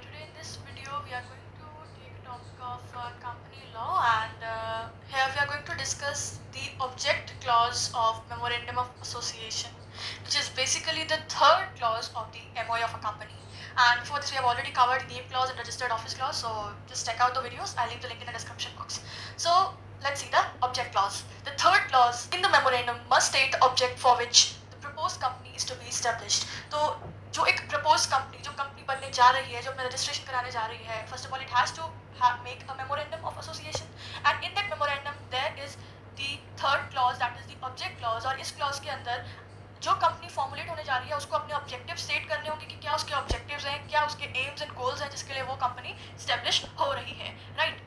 today in this video we are going to take a topic of company law, and here we are going to discuss the object clause of Memorandum of Association, which is basically the third clause of the MOA of a company. And before this we have already covered name clause and registered office clause, so just check out the videos. I'll leave the link in the description box. So let's see the object clause. The third clause in the memorandum must state the object for which the proposed company is to be established. तो जो एक propose company जो company बनने जा रही है, जो अपना रजिस्ट्रेशन कराने जा रही है, first of all it has to make a memorandum of association, and in that memorandum there is the third clause, that is the object clause. और इस क्लॉज के अंदर जो कंपनी फॉर्मुलेट होने जा रही है उसको अपने ऑब्जेक्टिव सेट करने होंगे कि क्या उसके ऑब्जेक्टिव्स हैं, क्या उसके एम्स एंड गोल्स हैं जिसके लिए वो कंपनी स्टेब्लिश हो रही है. Right.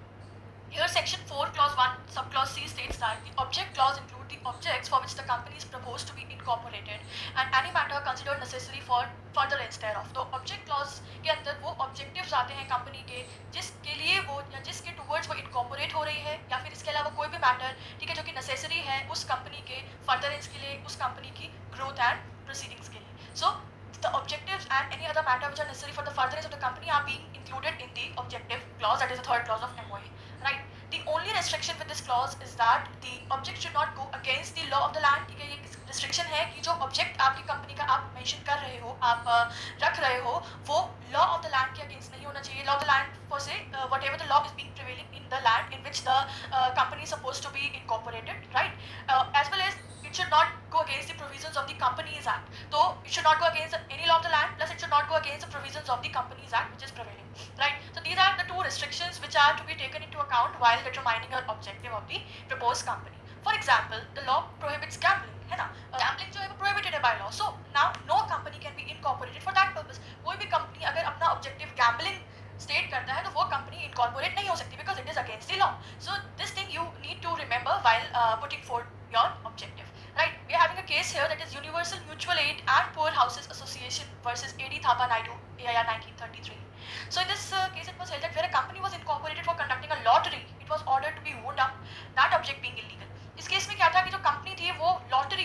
Here section 4 clause 1 subclause C states that the object clause include the objects for which the company is proposed to be incorporated and any matter considered necessary for furtherance thereof. तो object clause के अंदर वो objectives आते हैं company के जिसके लिए वो या जिसके towards वो incorporate हो रही है, या फिर इसके अलावा कोई भी matter, ठीक है, जो कि necessary है उस कंपनी के furtherance के लिए, उस कंपनी की growth and proceedings के लिए. So the objectives and any other matter which are necessary for the furtherance of the company are being included in the objective clause, that is the third clause of MOA. Right. The only restriction with this clause is that the object should not go against the law of the land. ठीक है, ये restriction है कि जो object आपकी company का आप mention कर रहे हो, आप रख रहे हो, वो law of the land के against नहीं होना चाहिए. Law of the land for say whatever the law is being prevailing in the land in which the company is supposed to be incorporated, right? As well as it should not go against the provisions of the Companies Act. So it should not go against any law of the land, plus it should not go against the provisions of the Companies Act which is prevailing. Right. So these are the two restrictions which are to be taken into account while determining your objective of the proposed company. For example, the law prohibits gambling, है ना? Gambling जो है वो prohibited है by law. So now no company can be incorporated for that purpose. कोई भी company अगर अपना objective gambling state करता है तो वो company incorporate नहीं हो सकती because it is against the law. So this thing you need to remember while putting forth your objective. Right, we are having a case here that is Universal Mutual Aid and Poor Houses Association versus A.D. Thapa Naidu, AIR 1933. So in this case it was held that where a company was incorporated for conducting a lottery, it was ordered to be wound up, that object being illegal. इस case में क्या था कि जो company थी वो lottery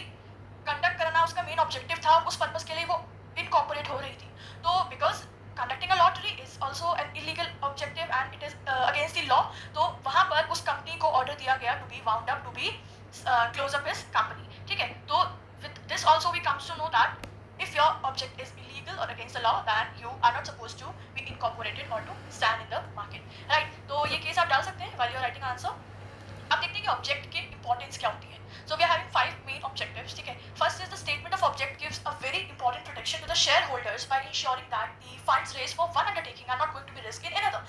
conduct करना उसका मेन ऑब्जेक्टिव था, उस पर्पस के लिए वो इनकॉर्पोरेट हो रही थी. तो because conducting a lottery is also an illegal objective and it is against the law, तो वहाँ पर उस कंपनी को ऑर्डर दिया गया to be wound up, to be close up his company. ठीक है, तो with this also we comes to know that if your object is illegal or against the law, then you are not supposed to be incorporated or to stand in the market. Right, तो ये case आप डाल सकते हैं while you are writing answer. अब देखते हैं कि ऑब्जेक्ट की इंपॉर्टेंस क्या होती है. So we are having 5 main objectives. ठीक है, first is the statement of object gives a very important protection to the shareholders by ensuring that the funds raised for one undertaking are not going to be risked in another.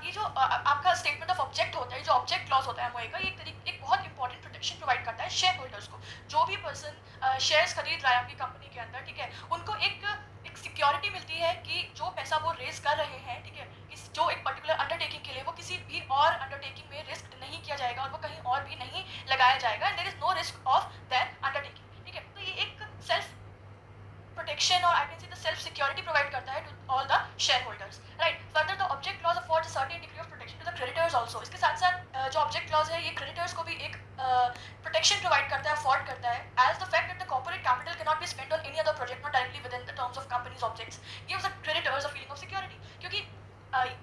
ये जो आपका statement of object होता है, जो object clause होता है MOA का, ये एक बहुत important protection provide करता है shareholders को. जो भी person shares खरीद रहा है आपकी कंपनी के अंदर, ठीक है, उनको एक सिक्योरिटी मिलती है कि जो पैसा वो रेज कर रहे हैं, ठीक है, इस जो एक पर्टिकुलर अंडरटेकिंग के लिए वो किसी भी और अंडरटेकिंग में रिस्क नहीं किया जाएगा और वो कहीं और भी नहीं लगाया जाएगा, and there is no risk of that undertaking. ठीक है, तो ये एक सेल्फ प्रोटेक्शन और I can see the self security provide करता है to all the shareholders. Right. Further the object clause afford a certain degree of protection to the creditors also. इसके साथ साथ जो ऑब्जेक्ट क्लॉज है ये creditors को भी एक प्रोटेक्शन प्रोवाइड करता है, अफोर्ड करता है, as the fact that the corporate capital cannot be spent on any other project not directly within the terms of companies objects, gives the creditors a feeling of security. क्योंकि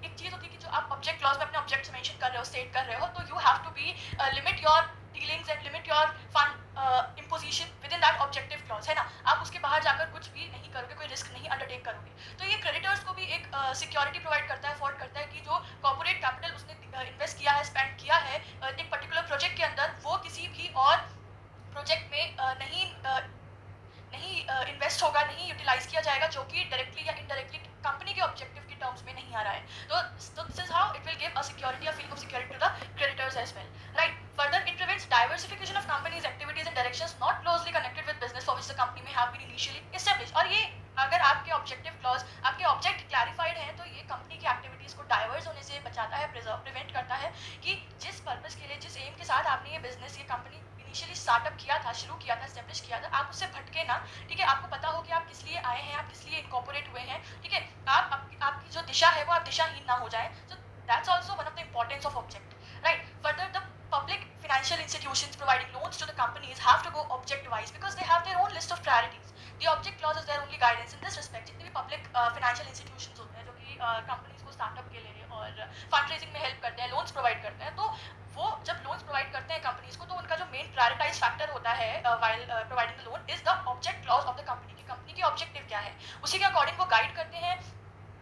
एक चीज होती है कि जो आप object clause में अपने ऑब्जेक्ट्स मेंशन कर रहे हो, स्टेट कर रहे हो, तो you have to be limit your dealings and limit your fund imposition within that objective clause, है ना. आप उसके बाहर जाकर कुछ भी नहीं करोगे, कोई रिस्क नहीं अंडरटेक करोगे. तो ये क्रेडिटर्स को भी एक सिक्योरिटी प्रोवाइड करता है, अफोर्ड करता है कि जो कॉर्पोरेट कैपिटल उसने इन्वेस्ट किया है, स्पेंड किया है एक पर्टिकुलर प्रोजेक्ट के अंदर, वो किसी भी और प्रोजेक्ट में नहीं इन्वेस्ट होगा, नहीं यूटिलाइज किया जाएगा, जो कि डायरेक्टली या इनडायरेक्टली कंपनी के ऑब्जेक्टिव के टर्म्स में नहीं आ रहा है. तो this is how it will give a security, a feeling of security to the creditors as well. Right. Further it prevents diversification of companies activities and directions not closely connected with business for which the company may have been initially established. और ये अगर आपके objective clause, आपके object clarified है, तो ये company की activities को डाइवर्स होने से बचाता है, प्रिवेंट करता है कि जिस पर्पस के लिए, जिस एम के साथ आपने ये बिजनेस, ये कंपनी इनिशियली स्टार्टअप किया था, शुरू किया था, एस्टेब्लिश किया था, आप उससे भटके ना. ठीक है, आपको पता हो कि आप किस लिए आए हैं, आप किस लिए इनकॉर्पोरेट हुए हैं. ठीक है, आपकी जो दिशा है वो आप दिशाहीन ना हो जाए. So that's also one of the importance of object. Right. Further the public financial institutions providing loans to the companies have to go object wise because they have their own list of priorities. The object clause is their only guidance in this respect. जितने भी public financial institutions होते हैं जो कि companies को startup के लिए और फंड रेजिंग में हेल्प करते हैं, लोन्स प्रोवाइड करते हैं। तो वो जब लोन्स प्रोवाइड करते हैं कंपनीज को, तो उनका जो मेन प्रायोरिटाइज फैक्टर होता है while providing the loan is the object clause of the company, की कंपनी की ऑब्जेक्टिव क्या है, उसी के अकॉर्डिंग वो गाइड करते हैं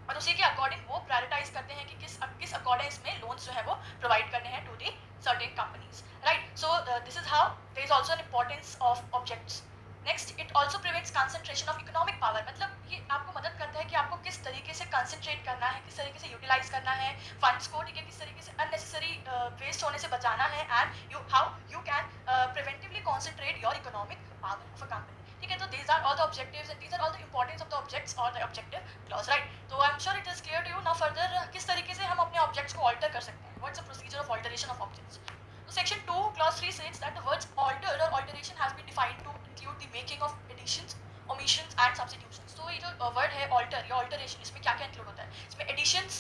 और उसी के अकॉर्डिंग वो प्रायोरिटाइज करते हैं कि किस अकॉर्डिंग में लोन्स जो है वो प्रोवाइड करने हैं to the certain companies, right. So this is how there is also an importance of objects. Next, it also prevents concentration of economic power, मतलब ये आपको मदद करता है कि आपको किस तरीके से कंसंट्रेट करना है, किस तरीके से यूटिलाइज करना है फंड्स को, ठीक है, किस तरीके से अननेसेसरी वेस्ट होने से बचाना है, and how you can preventively concentrate your economic power of a company, ठीक है। तो these are all the objectives and these are all the importance of the objects or the objective clause, right? तो I'm sure it is clear to you now further किस तरीके से हम अपने objects को alter कर सकते हैं, what's the procedure of alteration of objects। तो section 2 clause 3 says that the words alter or alteration has been defined to include the making of additions, omissions and substitutions। तो ये जो word है alter या alteration, इसमें क्या क्या include होता है, इसमें additions,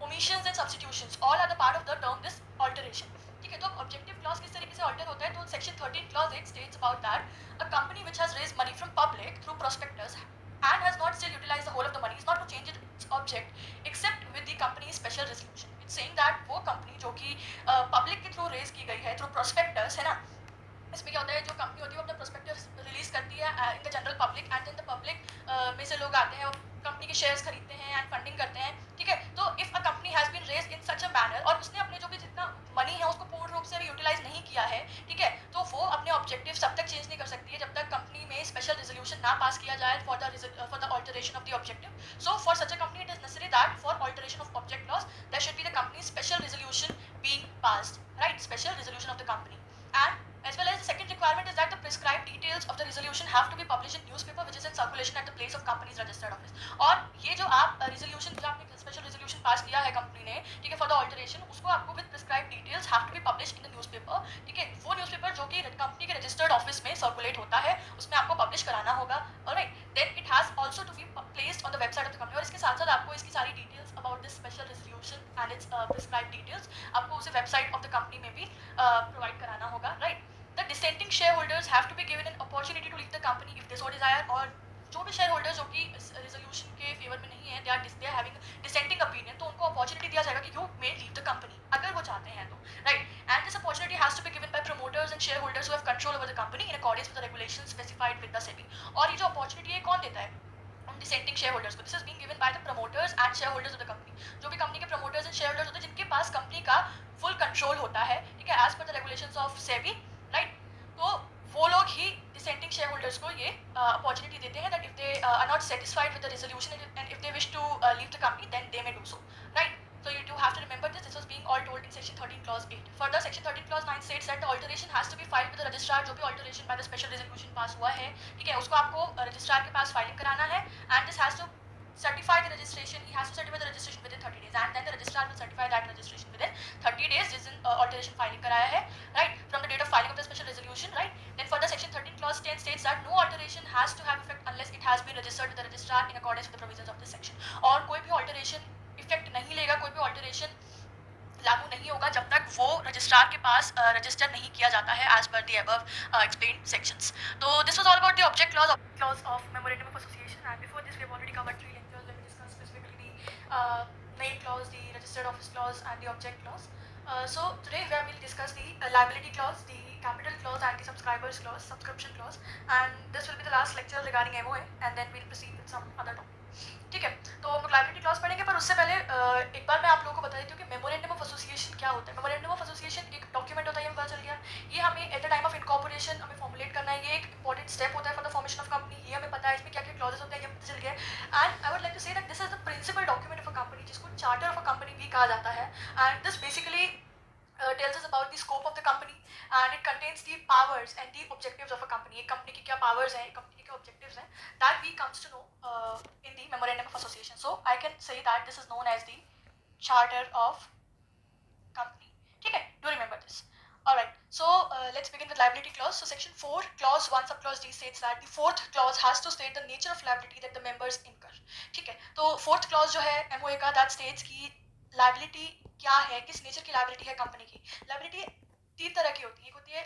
omissions and substitutions all are the part of the term this alteration, ठीक है। तो ऑब्जेक्टिव क्लॉज किस तरीके से ऑल्टर होता है, तो section 13 clause 8 states about that a company which has raised money from public through prospectus and has not still utilized the whole of the money is not to change its object except with the company's special resolution। It's saying that वो company जो कि public के through raise की गई है through prospectus, है ना, इसमें क्या होता है, जो कंपनी होती है वो अपना प्रोस्पेक्टस रिलीज करती है in the general public and in the public में से लोग आते हैं, कंपनी के शेयर्स खरीदते हैं एंड फंडिंग करते हैं, ठीक है। तो if a company has been raise in such a manner, और उसने अपने जो भी जितना मनी है उसको पूर्ण रूप से भी यूटिलाइज नहीं किया है, ठीक है, तो वो अपने ऑब्जेक्टिव तब तक चेंज नहीं कर सकती है जब तक कंपनी में स्पेशल रेजोल्यूशन ना पास किया जाए for the alteration of the objective. So for such a company it is necessary that for alteration of object clause there should be the company special resolution being passed, right, special resolution of the company. And as well as the second requirement is that the prescribed details of the resolution have to be published in newspaper which is in circulation at the place of company's registered office। और ये जो आप resolution, जो आपने special resolution पास किया है company ने, ठीक है, फॉर द ऑल्टरेशन, उसको आपको with prescribe details have to be published in the newspaper, ठीक है। वो न्यूज़पेपर जो कि कंपनी के रजिस्टर्ड ऑफिस में सर्कुलेट होता है उसमें आपको पब्लिश कराना होगा, alright. Then it has also to be placed on the website of the company, और इसके साथ साथ आपको इसकी सारी details about this special resolution and its prescribe details आपको उसे वेबसाइट ऑफ द कंपनी में भी प्रोवाइड कराना होगा, right. The dissenting shareholders have to be given an opportunity to leave the company if they so desire। और जो भी share holders जो कि इस रेजोल्यूशन के फेवर में नहीं है, they are having dissenting opinion, तो उनको अपॉर्चुनिटी दिया जाएगा कि you may leave the company अगर वो चाहते हैं तो, right. And this opportunity has to be given by promoters and share holders who have control over the company in accordance with the regulations specified with the SEBI. और ये जो opportunity है कौन देता है, उन डिसेंटिंग शेयर होल्डर्स को। This is being given by the promoters and share holders of the company, जो भी कंपनी के प्रमोटर्स एंड शेयर होल्डर्स होते हैं जिनके पास कंपनी का फुल कंट्रोल होता है, ठीक है, as per the regulations of SEBI, right. तो वो लोग ही डिसेंटिंग शेयर होल्डर्स को ये अपॉर्चुनिटी देते हैं that if they are not satisfied with the resolution and if they wish to leave the company then they may do so, right. So you do have to remember this was being all told in section 13 clause 8। Further section 13 clause 9 states that the alteration has to be filed with the registrar। जो भी alteration by the special resolution पास हुआ है, ठीक है, उसको आपको registrar के पास filing कराना है and this has to certify the registration, he has to certify the registration within 30 days and then the registrar will certify that registration within 30 days जिस दिन alteration filing कराया है, right, from the date of filing of the special resolution, right। Then further section 13 clause 10 states that no alteration has to have effect unless it has been registered with the registrar in accordance with the provisions of this section। और कोई भी alteration effect नहीं लेगा, कोई भी alteration लागू नहीं होगा जब तक वो रजिस्ट्रार के पास रजिस्टर नहीं किया जाता है as per the above explained sections. तो this was all about the object clause of memorandum of association and before this we have already covered 3 lectures। Let me discuss specifically the main clause, the registered office clause and the object clause. So today we will discuss the liability clause, the capital clause and the subscribers clause, subscription clause, and this will be the last lecture regarding MOA and then we'll proceed with some other topic, ठीक है। तो हम लोग liability clause पढ़ेंगे, पर उससे पहले एक बार मैं आप लोगों को बता देती हूँ कि मेमोरेंडम ऑफ एसोसिएशन क्या होता है। मेमोरेंडम ऑफ एसोसिएशन एक डॉक्यूमेंट होता है, ये पता चल गया। ये हमें eight the time of incorporation हमें फॉर्मुलेट करना है, ये एक इंपॉर्टेंट स्टेप होता है for the formation of company, ये हमें पता है इसमें क्या क्या क्लॉजेस होते हैं, ये पता चल गया। And I would like to say that this is the principal document of a company, जिसको चार्टर ऑफ अ कंपनी भी कहा जाता है। And this basically tells us about the scope of the company and it contains the powers and the objectives of a company। एक company की क्या powers हैं, एक company के क्या objectives हैं, that we comes to know in the memorandum of association। So I can say that this is known as the charter of company, ठीक है, do remember this। Alright, so let's begin with liability clause। So section 4 clause 1 subclause D states that the fourth clause has to state the nature of liability that the members incur, ठीक है। तो fourth clause जो है MOA का, that states कि liability क्या है, किस नेचर की लाइबिलिटी है कंपनी की। लाइबिलिटी 3 तरह की होती है, एक होती है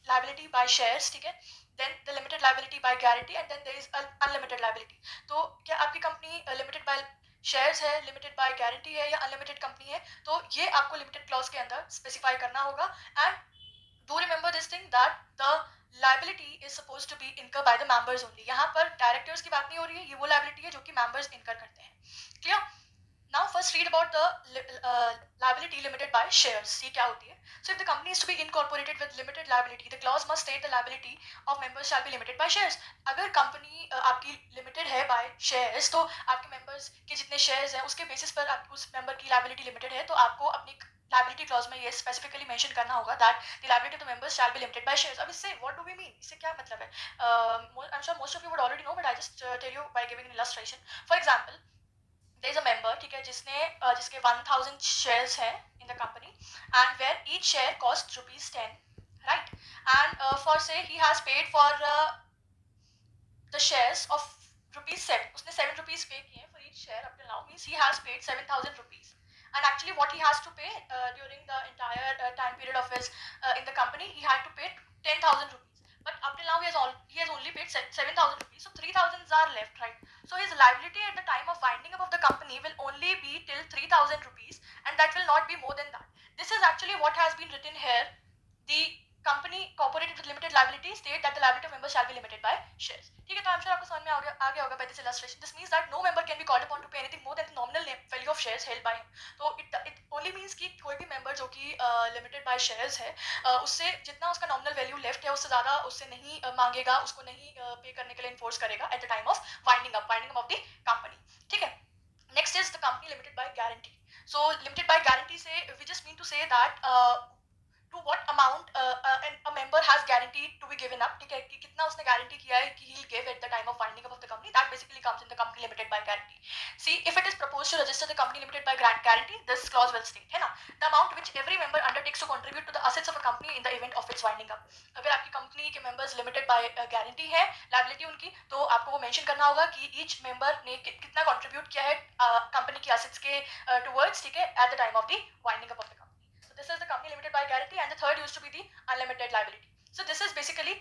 लाइबिलिटी बाय शेयर्स, ठीक है, then the limited liability by guarantee and then there is unlimited liability. तो क्या आपकी कंपनी लिमिटेड बाय शेयर्स है, लिमिटेड बाय गारंटी है या अनलिमिटेड कंपनी है, तो ये आपको लिमिटेड क्लॉज के अंदर स्पेसिफाई करना होगा. And do remember this thing that the liability is suppose to be incur by the members only. यहाँ पर डायरेक्टर्स की बात नहीं हो रही है, ये वो लाइबिलिटी है जो कि मेंबर्स इनकर करते हैं. Clear? Now first read about the liability limited by shares. ये क्या होती है? So if the company is to be incorporated with limited liability, the clause must state the liability of members shall be limited by shares. अगर company आपकी limited है by shares, तो आपके members के जितने शेयर्स हैं उसके बेसिस पर आप उस मेंबर की लाइबिलिटी लिमिटेड है, तो आपको अपनी लाइबिलिटी क्लॉज में ये स्पेसिफिकली मेंशन करना होगा that the liability of the members shall be limited by shares. अब इससे व्हाट डू वी मीन? इससे क्या मतलब है? I am sure most of you would already know, but I just tell you by giving an illustration. For example, there is a member, ठीक है, जिसके 1000 shares है in the company, and where each share costs ₹10, right? And for say he has paid for the shares of ₹7, उसने ₹7 pay किए for each share up till now, means he has paid ₹7,000. And actually what he has to pay during the entire time period of his in the company, he had to pay ₹10,000. But up till now he has only paid ₹7,000, so 3,000 are left, right? So his liability at the time of winding up of the company will only be till ₹3,000, and that will not be more than that. This is actually what has been written here. The company incorporated with limited liability state that the liability of members shall be limited by shares. ठीक है, तो I'm sure आपको समझ में आ गया होगा by this illustration. This means that no member can be called upon to pay anything more than the nominal value of shares held by him. तो it only means कि कोई भी member जो कि limited by shares है, उससे जितना उसका nominal value left है उससे ज़्यादा उससे नहीं मांगेगा, उसको नहीं पे करने के लिए enforce करेगा at the time of winding up of the company. ठीक है. Next is the company limited by guarantee. So limited by guarantee से we just mean to say that to what amount a member has guaranteed to be given up, ठीक है, कि कितना उसने guarantee किया है कि he'll give at the time of winding up of the company, that basically comes in the company limited by guarantee. See, if it is proposed to register the company limited by guarantee, this clause will state, है ना, the amount which every member undertakes to contribute to the assets of a company in the event of its winding up. अगर आपकी company के members limited by guarantee है, liability उनकी, तो आपको वो मेंशन करना होगा कि ईच मेंबर ने कितना कंट्रीब्यूट किया है कंपनी की एसेट्स के टुवर्ड्स, ठीक है, eight the time of the winding up of the company. So this is the company limited by guarantee, and the third used to be the unlimited liability. So this is basically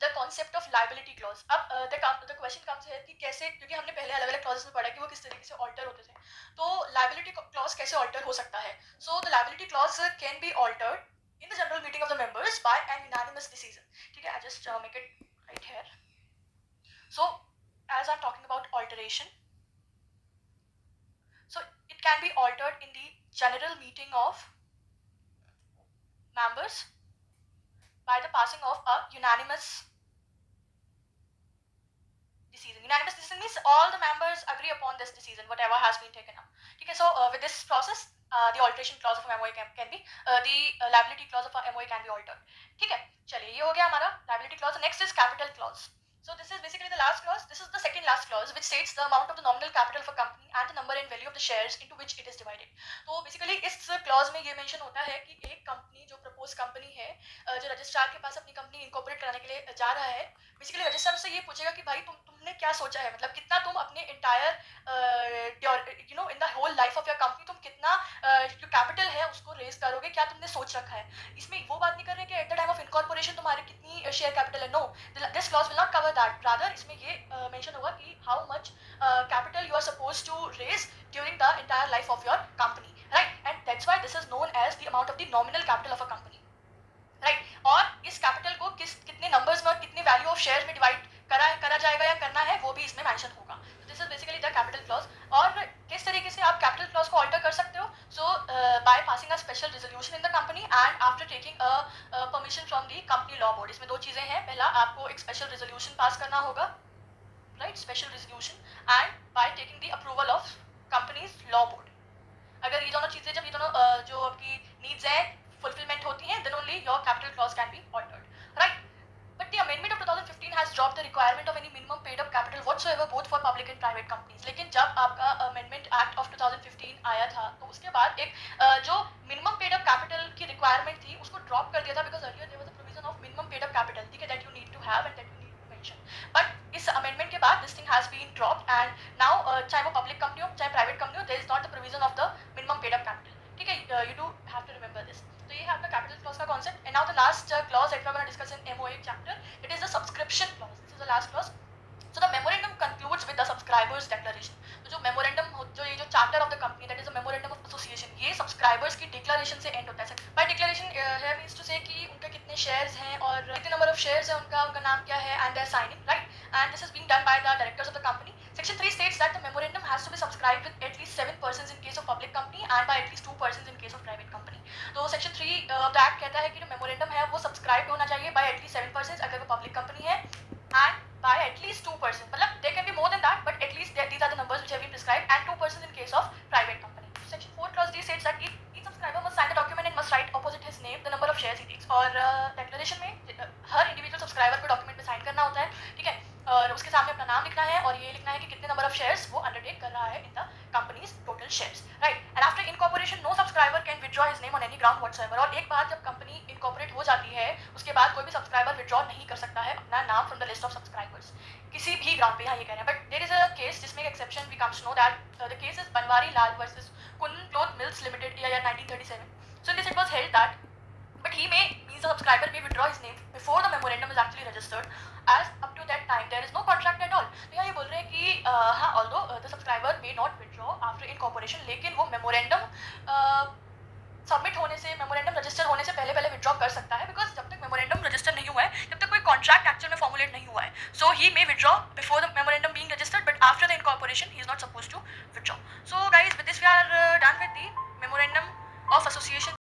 the concept of liability clause. अब the question comes here कि कैसे, क्योंकि हमने पहले अलग अलग clauses में पढ़ा कि वो किस तरीके से alter होते थे, तो liability clause कैसे alter हो सकता है. So the liability clause can be altered in the general meeting of the members by an unanimous decision. ठीक है, I just make it right here. So as I'm talking about alteration, so it can be altered in the general meeting of members by the passing of a unanimous decision. Unanimous decision means all the members agree upon this decision, whatever has been taken up. Okay, so with this process, the alteration clause of a MOA can be, the liability clause of a MOA can be altered. ठीक है, चलिए ये हो गया हमारा liability clause. Next is capital clause. So this is basically the last clause. This is the second last clause which states the amount of the nominal capital of a company and the number and value of the shares into which it is divided. तो basically इस clause में ये mention होता है कि एक company जो proposed company है, जो रजिस्ट्रार के पास अपनी कंपनी incorporate कराने के लिए जा रहा है, बेसिकली रजिस्ट्रार उससे ये पूछेगा कि भाई तुमने क्या सोचा है, मतलब कितना तुम अपने entire in the whole life of your company तुम कितना जो कैपिटल है उसको रेज करोगे, क्या तुमने सोच रखा है. इसमें वो बात नहीं कर रहे कि at the time of incorporation तुम्हारे कितनी शेयर कैपिटल है. No, this clause will not cover that. Rather इसमें ये मेंशन होगा कि how much capital you are suppose to raise during the entire life of your company, right. And that's why this is known as the amount of the nominal capital of a company, right. और इस capital को कितने numbers में और कितने value of share में divide करा जाएगा या करना है, वो भी इसमें मेंशन होगा. This is basically the capital clause. और किस तरीके से आप कैपिटल क्लॉज को ऑल्टर कर सकते हो? So by passing a special resolution in the company and after taking a permission from the company law board. इसमें दो चीजें हैं. पहला, आपको एक स्पेशल रेजोल्यूशन पास करना होगा, right, special resolution, and by taking the approval of companies law board. अगर ये दोनों चीजें, जब ये दोनों जो आपकी नीड्स है fulfillment होती हैं, then only your capital clause can be altered, right. But the amendment of 2015 has dropped the requirement of any minimum paid up capital whatsoever both for public and private companies. लेकिन जब आपका amendment act of 2015 आया था, तो उसके बाद एक जो minimum paid up capital की requirement थी उसको drop कर दिया था, because earlier there was a provision of minimum paid up capital, ठीक है, that you need to have and that you need to mention. But इस amendment के बाद this thing has been dropped and now चाहे वो public company हो चाहे private company हो, there is not the provision of the minimum paid up capital. ठीक है, you do have to remember this. तो ये है आपका कैपिटल क्लॉज का concept. And now the last clause that we are gonna discuss in MOA chapter, it is the subscription clause. This is the last clause. So the memorandum concludes with the subscribers declaration. तो जो memorandum, जो ये subscribers की declaration से and होता है। Bye declaration है means to से कि उनके कितने शेयर्स हैं और कितने नंबर ऑफ शेयर्स हैं, उनका नाम क्या है, and their signing, right, and this is being done by the directors of the company. Section 3 states that the memorandum has to be subscribed with at least 7 persons in case of public company and by at least 2 persons in case of private company. तो section 3 of the act कहता है कि जो memorandum है वो subscribe होना चाहिए bye at least 7 person अगर वो पब्लिक कंपनी है, एंड बाय एटलीस्ट 2 पर्सन, मतलब they can be more than that but at least these are the numbers which have been prescribed, and 2 person in case of private company. Section 4 clause D states that each subscriber must sign the document and must write opposite his name the number of shares he takes. और declaration में हर individual subscriber को document में sign करना होता है, ठीक है, और उसके सामने अपना नाम लिखना है और ये लिखना है कि कितने नंबर ऑफ शेयर्स वो अंडरटेक कर रहा है in the companies total shares, right. And after incorporation no subscriber can withdraw his name on any ground whatsoever. और एक बार जब कंपनी इनकॉर्पोरेट हो जाती है उसके बाद कोई भी सब्सक्राइबर विथड्रॉ नहीं कर सकता है अपना नाम from the list of subscribers किसी भी ग्राउंड पे. यहाँ ये कह रहे हैं but there is a case जिसमें एक exception we comes to know that the case is Banwari Lal versus Kundan cloth mills limited year 1937. So in this it was held that but he may means the subscriber may withdraw his name before the memorandum is actually registered as up to that time there is no contract at all. तो यहाँ ये बोल रहे हैं कि हाँ although the subscriber may not withdraw after incorporation लेकिन वो मेमोरेंडम सबमिट होने से, मेमोरेंडम रजिस्टर होने से पहले पहले विड्रॉ कर सकता है, बिकॉज जब तक मेमोरेंडम रजिस्टर नहीं हुआ है जब तक कोई कॉन्ट्रैक्ट एक्चुअल में फॉर्मुलेट नहीं हुआ है. So he may withdraw before the memorandum being registered but after the incorporation he is not supposed to withdraw. So guys with this we are done with the memorandum of association